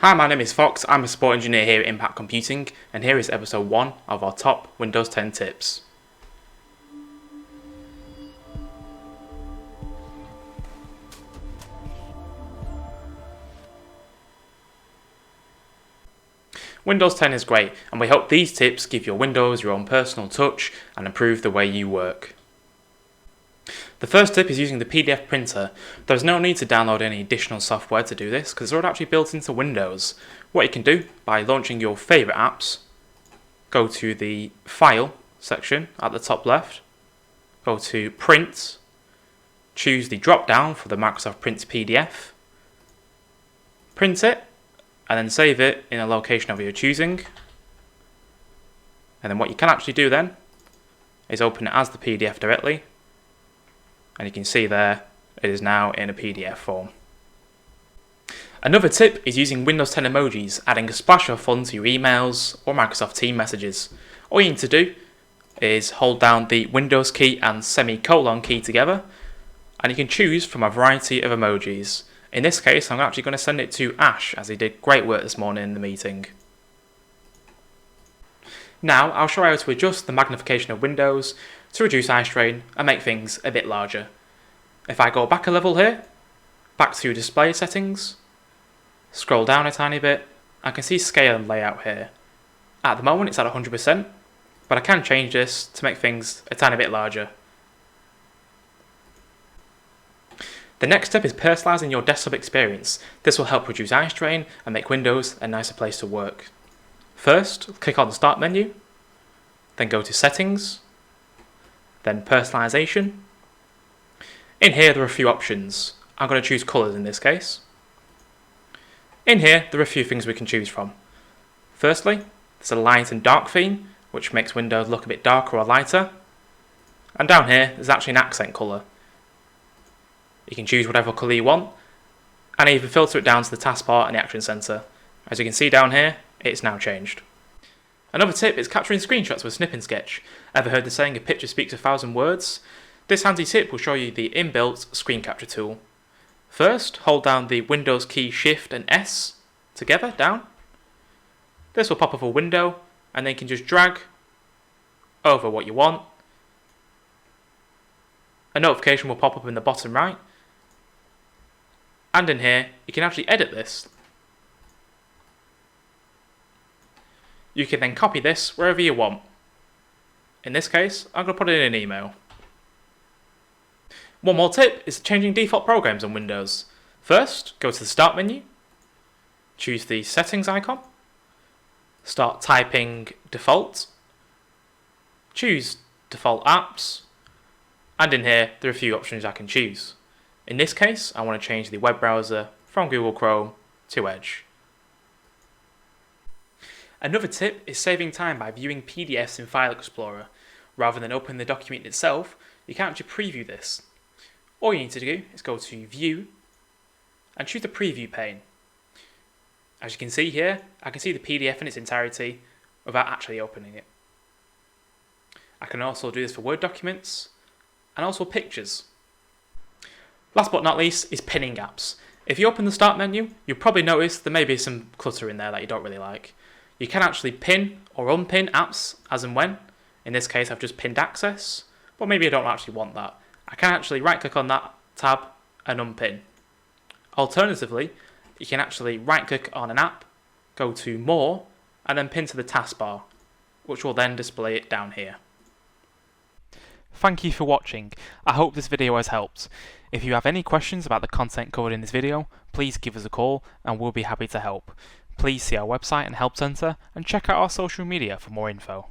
Hi, my name is Fox, I'm a support engineer here at Impact Computing, and here is episode 1 of our top Windows 10 tips. Windows 10 is great, and we hope these tips give your Windows your own personal touch and improve the way you work. The first tip is using the PDF printer. There's no need to download any additional software to do this because it's already actually built into Windows. What you can do by launching your favourite apps, go to the File section at the top left, go to Print, choose the drop down for the Microsoft Print PDF, print it, and then save it in a location of your choosing. And then what you can actually do then is open it as the PDF directly. And you can see there, it is now in a PDF form. Another tip is using Windows 10 emojis, adding a splash of fun to your emails or Microsoft Teams messages. All you need to do is hold down the Windows key and semicolon key together, and you can choose from a variety of emojis. In this case, I'm actually going to send it to Ash, as he did great work this morning in the meeting. Now, I'll show you how to adjust the magnification of Windows to reduce eye strain and make things a bit larger. If I go back a level here, back to display settings, scroll down a tiny bit, I can see scale and layout here. At the moment it's at 100%, but I can change this to make things a tiny bit larger. The next step is personalising your desktop experience. This will help reduce eye strain and make Windows a nicer place to work. First, click on the Start menu, then go to Settings, then Personalization. In here there are a few options. I'm going to choose colours in this case. In here there are a few things we can choose from. Firstly, there's a light and dark theme, which makes Windows look a bit darker or lighter. And down here there's actually an accent colour. You can choose whatever colour you want, and even filter it down to the taskbar and the action centre. As you can see down here, it's now changed. Another tip is capturing screenshots with Snip and Sketch. Ever heard the saying, a picture speaks 1,000 words? This handy tip will show you the inbuilt screen capture tool. First, hold down the Windows key Shift and S together down. This will pop up a window, and then you can just drag over what you want. A notification will pop up in the bottom right. And in here, you can actually edit this. You can then copy this wherever you want. In this case, I'm going to put it in an email. One more tip is changing default programs on Windows. First, go to the Start menu, choose the Settings icon, start typing Default, choose Default Apps, and in here there are a few options I can choose. In this case, I want to change the web browser from Google Chrome to Edge. Another tip is saving time by viewing PDFs in File Explorer. Rather than opening the document itself, you can actually preview this. All you need to do is go to View and choose the Preview pane. As you can see here, I can see the PDF in its entirety without actually opening it. I can also do this for Word documents and also pictures. Last but not least is pinning apps. If you open the Start menu, you'll probably notice there may be some clutter in there that you don't really like. You can actually pin or unpin apps as and when. In this case, I've just pinned Access, but maybe I don't actually want that. I can actually right-click on that tab and unpin. Alternatively, you can actually right-click on an app, go to More, and then pin to the taskbar, which will then display it down here. Thank you for watching. I hope this video has helped. If you have any questions about the content covered in this video, please give us a call and we'll be happy to help. Please see our website and help centre and check out our social media for more info.